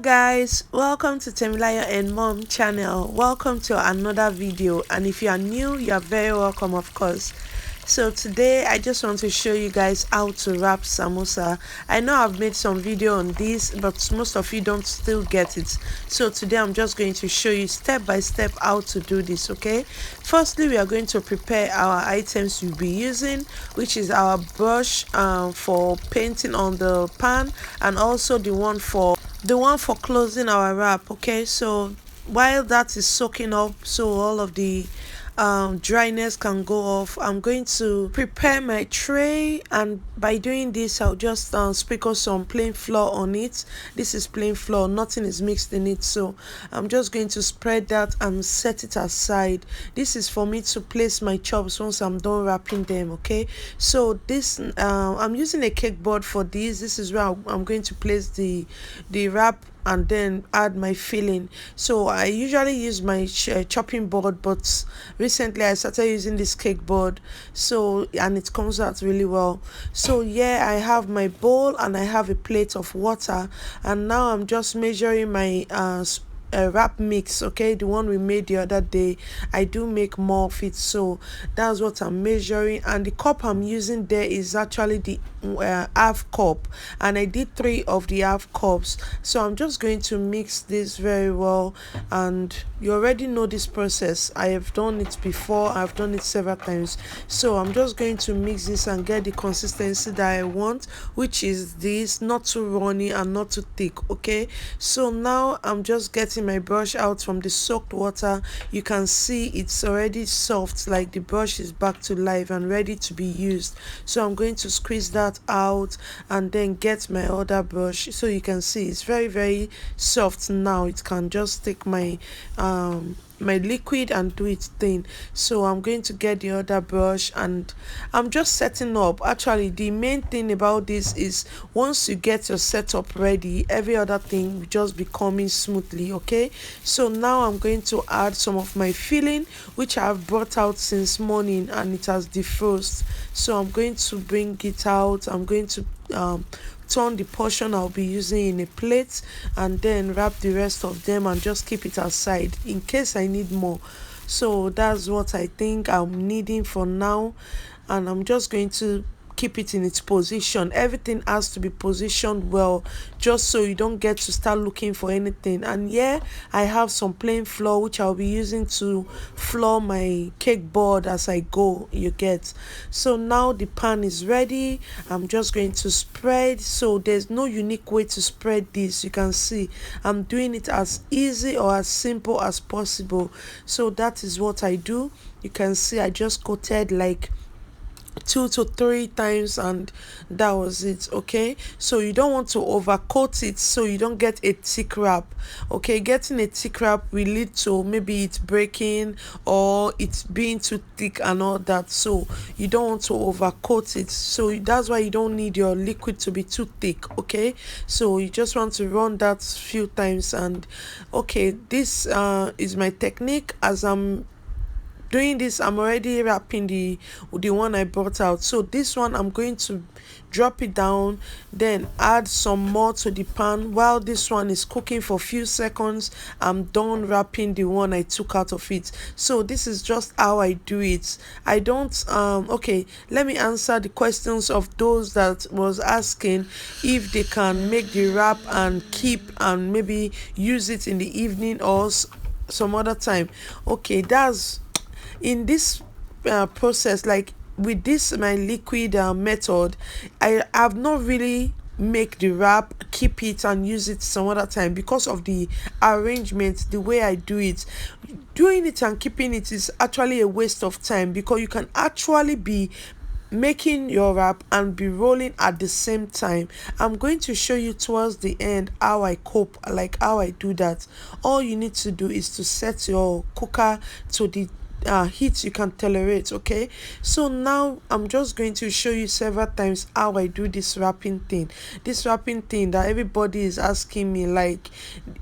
Guys, welcome to Temilayo and Mom channel. Welcome to another video, and if you are new, you are very welcome, of course. So today I just want to show you guys how to wrap samosa. I know I've made some video on this, but most of you don't still get it. So today I'm just going to show you step by step how to do this. Okay, firstly we are going to prepare our items we'll be using, which is our brush for painting on the pan, and also the one for closing our wrap. Okay, so while that is soaking up, so all of the dryness can go off, I'm going to prepare my tray, and by doing this I'll just sprinkle some plain flour on it. This is plain flour, nothing is mixed in it, so I'm just going to spread that and set it aside. This is for me to place my chops once I'm done wrapping them. Okay, so this I'm using a cake board for this. This is where I'm going to place the wrap and then add my filling. So I usually use my chopping board, but recently I started using this cake board, so and it comes out really well. So yeah, I have my bowl and I have a plate of water, and now I'm just measuring my wrap mix. Okay, the one we made the other day, I do make more of it, so that's what I'm measuring. And the cup I'm using there is actually the half cup, and I did 3 of the half cups. So I'm just going to mix this very well, and you already know this process. I have done it before, I've done it several times. So I'm just going to mix this and get the consistency that I want, which is this, not too runny and not too thick. Okay, so now I'm just getting my brush out from the soaked water. You can see it's already soft, like the brush is back to life and ready to be used. So I'm going to squeeze that out and then get my other brush. So you can see it's very soft now. It can just take my my liquid and do its thing. So I'm going to get the other brush, and I'm just setting up. Actually, the main thing about this is once you get your setup ready, every other thing will just be coming smoothly. Okay, so now I'm going to add some of my filling, which I've brought out since morning and it has defrosted. So I'm going to bring it out. I'm going to turn the portion I'll be using in a plate, and then wrap the rest of them and just keep it aside in case I need more. So that's what I think I'm needing for now, and I'm just going to keep it in its position. Everything has to be positioned well, just so you don't get to start looking for anything. And yeah, I have some plain flour which I'll be using to flour my cake board as I go, you get. So now the pan is ready. I'm just going to spread. So there's no unique way to spread this. You can see I'm doing it as easy or as simple as possible. So that is what I do. You can see I just coated like 2 to 3 times, and that was it. Okay, so you don't want to overcoat it so you don't get a thick wrap. Okay, getting a thick wrap will lead to maybe it breaking or it's being too thick and all that, so you don't want to overcoat it. So that's why you don't need your liquid to be too thick. Okay, so you just want to run that few times. And okay, this is my technique. As I'm doing this, I'm already wrapping the one I brought out. So this one I'm going to drop it down, then add some more to the pan. While this one is cooking for a few seconds, I'm done wrapping the one I took out of it. So this is just how I do it. I don't okay, let me answer the questions of those that was asking if they can make the wrap and keep and maybe use it in the evening or some other time. Okay, that's in this process, like with this my liquid method, I have not really make the wrap, keep it and use it some other time because of the arrangement, the way I do it. Doing it and keeping it is actually a waste of time, because you can actually be making your wrap and be rolling at the same time. I'm going to show you towards the end how I cope, like how I do that. All you need to do is to set your cooker to the heat you can tolerate. Okay, so now I'm just going to show you several times how I do this wrapping thing, that everybody is asking me. Like,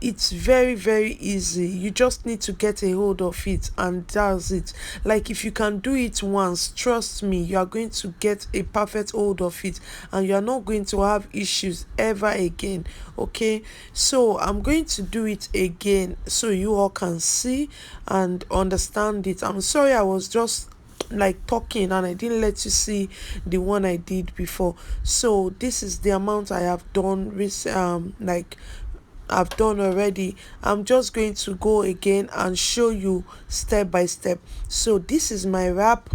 it's very very easy. You just need to get a hold of it, and that's it. Like, if you can do it once, trust me, you are going to get a perfect hold of it, and you are not going to have issues ever again. Okay, so I'm going to do it again so you all can see and understand it. I'm sorry, I was just like talking and I didn't let you see the one I did before. So this is the amount I have done like I've done already. I'm just going to go again and show you step by step. So this is my wrap.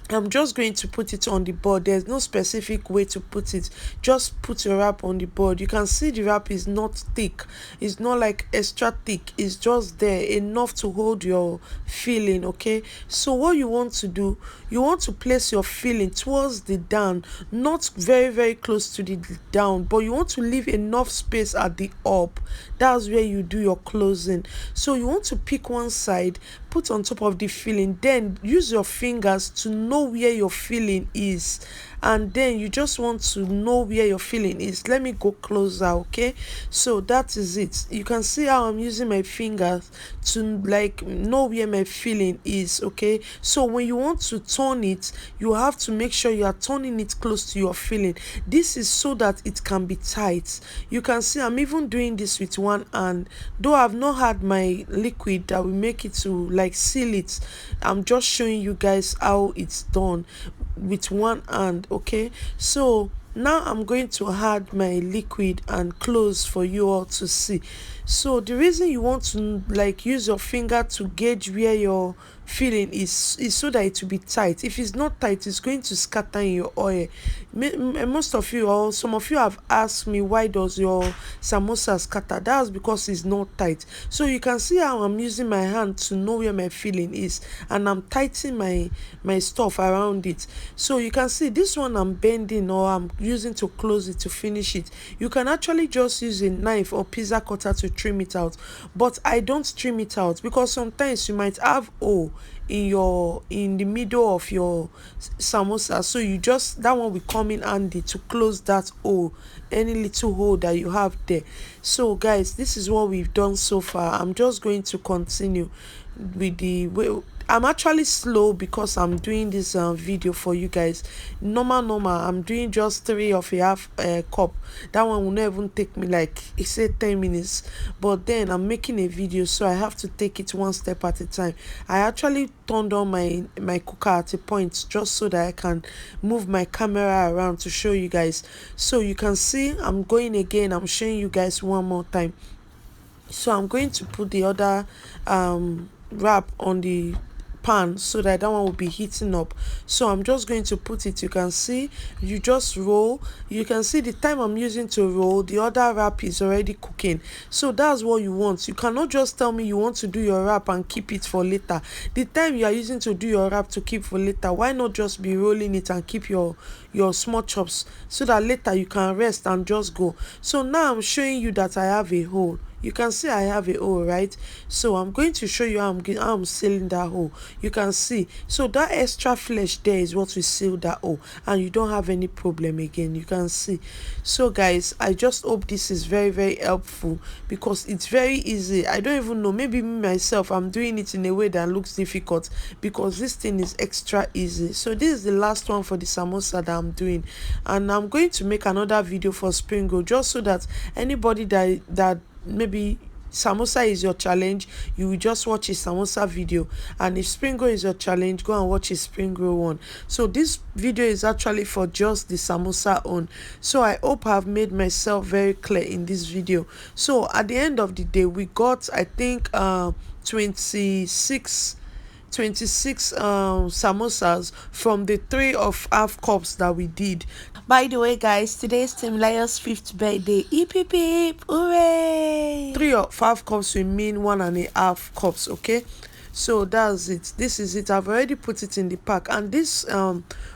I'm just going to put it on the board. There's no specific way to put it. Just put your wrap on the board. You can see the wrap is not thick. It's not like extra thick. It's just there enough to hold your filling. Okay, so what you want to do, you want to place your filling towards the down, not very very close to the down, but you want to leave enough space at the up. That's where you do your closing. So you want to pick one side, put on top of the filling, then use your fingers to know where your filling is, and then you just want to know where your filling is. Let me go closer. Okay, so that is it. You can see how I'm using my fingers to like know where my filling is. Okay, so when you want to turn it, you have to make sure you are turning it close to your filling. This is so that it can be tight. You can see I'm even doing this with one hand, though I've not had my liquid that will make it to like seal it. I'm just showing you guys how it's done with one hand. Okay, so now I'm going to add my liquid and close for you all to see. So the reason you want to like use your finger to gauge where your filling is so that it will be tight. If it's not tight, it's going to scatter in your oil. Most of you, or some of you, have asked me, why does your samosa scatter? That's because it's not tight. So you can see how I'm using my hand to know where my filling is, and I'm tightening my stuff around it. So you can see this one I'm bending, or I'm using to close it, to finish it. You can actually just use a knife or pizza cutter to trim it out, but I don't trim it out because sometimes you might have in the middle of your samosa, so you just, that one will come in handy to close that hole, any little hole that you have there. So guys, this is what we've done so far. I'm just going to continue with the way. I'm actually slow because I'm doing this video for you guys. Normal I'm doing just 3 of a half cup. That one will not even take me like, it said 10 minutes, but then I'm making a video, so I have to take it one step at a time. I actually turned on my cooker at a point just so that I can move my camera around to show you guys. So you can see I'm going again. I'm showing you guys one more time. So I'm going to put the other wrap on the pan so that one will be heating up. So I'm just going to put it. You can see, you just roll. You can see the time I'm using to roll, the other wrap is already cooking. So that's what you want. You cannot just tell me you want to do your wrap and keep it for later. The time you are using to do your wrap to keep for later, why not just be rolling it and keep your small chops so that later you can rest and just go. So now I'm showing you that I have a hole. You can see I have a hole, right? So I'm going to show you how I'm sealing that hole. You can see, so that extra flesh there is what we seal that hole, and you don't have any problem again. You can see. So guys, I just hope this is very very helpful, because it's very easy. I don't even know, maybe me myself, I'm doing it in a way that looks difficult because this thing is extra easy. So this is the last one for the samosa that I'm doing, and I'm going to make another video for spring roll, just so that anybody that maybe samosa is your challenge, you will just watch a samosa video, and if spring roll is your challenge, go and watch a spring roll one. So this video is actually for just the samosa on. So I hope I've made myself very clear in this video. So at the end of the day, we got, I think, 26 samosas from the 3 of half cups that we did. By the way guys, today's Temilayo's 5th birthday. EP hooray! 3 of half cups will mean 1.5 cups. Okay, So that's it. This is it. I've already put it in the pack. And this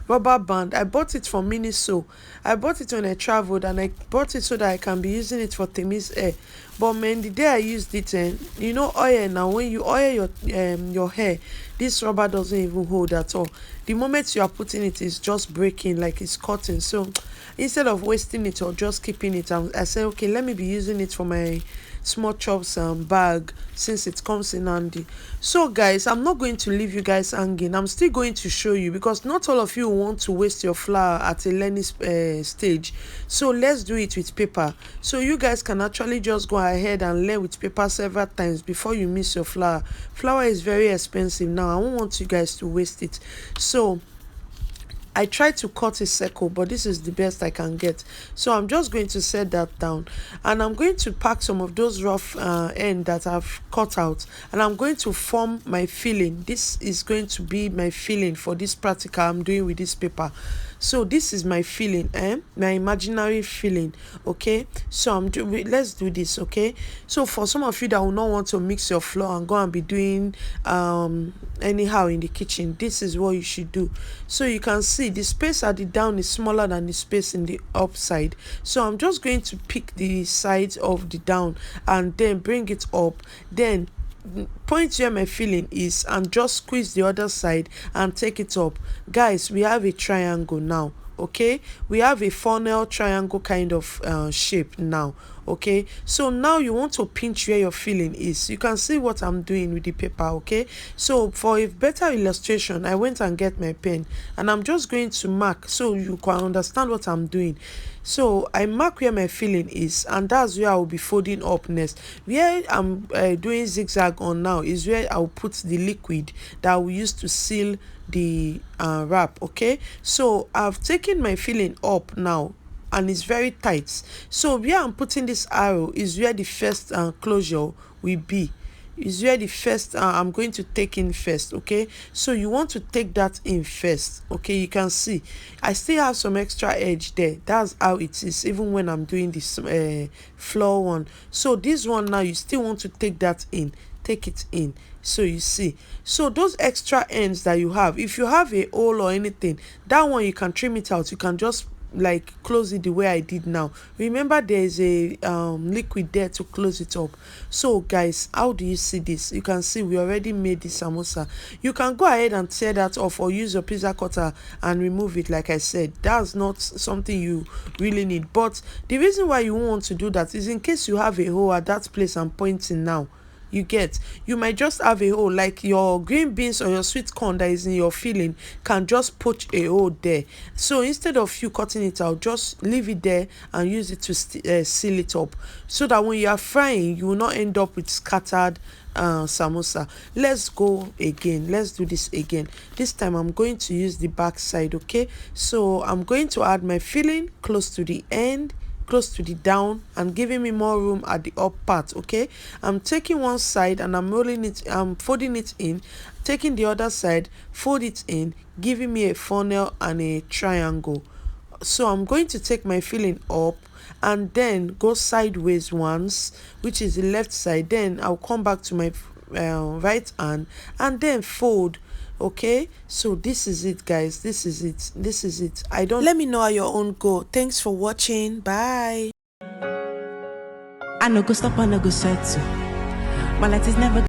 rubber band, I bought it from Miniso. I bought it when I traveled, and I bought it so that I can be using it for Temi's hair. But man, the day I used it, you know, oil now, when you oil your hair, this rubber doesn't even hold at all. The moment you are putting it, it's just breaking, like it's cutting. So instead of wasting it or just keeping it, I said, okay, let me be using it for my small chops bag, since it comes in handy. So guys, I'm not going to leave you guys hanging. I'm still going to show you, because not all of you want to waste your flour at a learning stage. So let's do it with paper, so you guys can actually just go ahead and learn with paper several times before you miss your flour. Flour is very expensive now. I don't want you guys to waste it. So I tried to cut a circle, but this is the best I can get. So I'm just going to set that down, and I'm going to pack some of those rough end that I've cut out, and I'm going to form my filling. This is going to be my filling for this practical I'm doing with this paper. So this is my filling, my imaginary filling. Okay, so let's do this. Okay, so for some of you that will not want to mix your flour and go and be doing anyhow in the kitchen, this is what you should do. So you can see the space at the down is smaller than the space in the upside. So I'm just going to pick the sides of the down and then bring it up, then point where my filling is and just squeeze the other side and take it up. Guys, we have a triangle now. Okay, we have a funnel triangle kind of shape now. Okay, so now you want to pinch where your filling is. You can see what I'm doing with the paper. Okay, so for a better illustration, I went and get my pen, and I'm just going to mark so you can understand what I'm doing. So I mark where my filling is, and that's where I will be folding up next. Where I'm doing zigzag on now is where I'll put the liquid that we use to seal the wrap. Okay, so I've taken my filling up now, and it's very tight. So where I'm putting this arrow is where the first closure will be. Is where the first I'm going to take in first. Okay, so you want to take that in first. Okay, you can see I still have some extra edge there. That's how it is even when I'm doing this floor one. So this one now, you still want to take that in, take it in. So you see, so those extra ends that you have, if you have a hole or anything, that one you can trim it out. You can just like close it the way I did now. Remember, there is a liquid there to close it up. So guys, how do you see this? You can see we already made the samosa. You can go ahead and tear that off or use your pizza cutter and remove it. Like I said, that's not something you really need, but the reason why you want to do that is in case you have a hole at that place I'm pointing now. You get, you might just have a hole, like your green beans or your sweet corn that is in your filling can just poach a hole there. So instead of you cutting it out, just leave it there and use it to seal it up, so that when you are frying, you will not end up with scattered samosa. Let's go again. Let's do this again. This time I'm going to use the back side. Okay, so I'm going to add my filling close to the end, close to the down, and giving me more room at the up part. Okay, I'm taking one side and I'm rolling it, I'm folding it in, taking the other side, fold it in, giving me a funnel and a triangle. So I'm going to take my filling up and then go sideways once, which is the left side. Then I'll come back to my right hand and then fold. Okay, so this is it, guys. This is it. This is it. Let me know how your own go. Thanks for watching. Bye. I no go stop, I no go settle. My light is never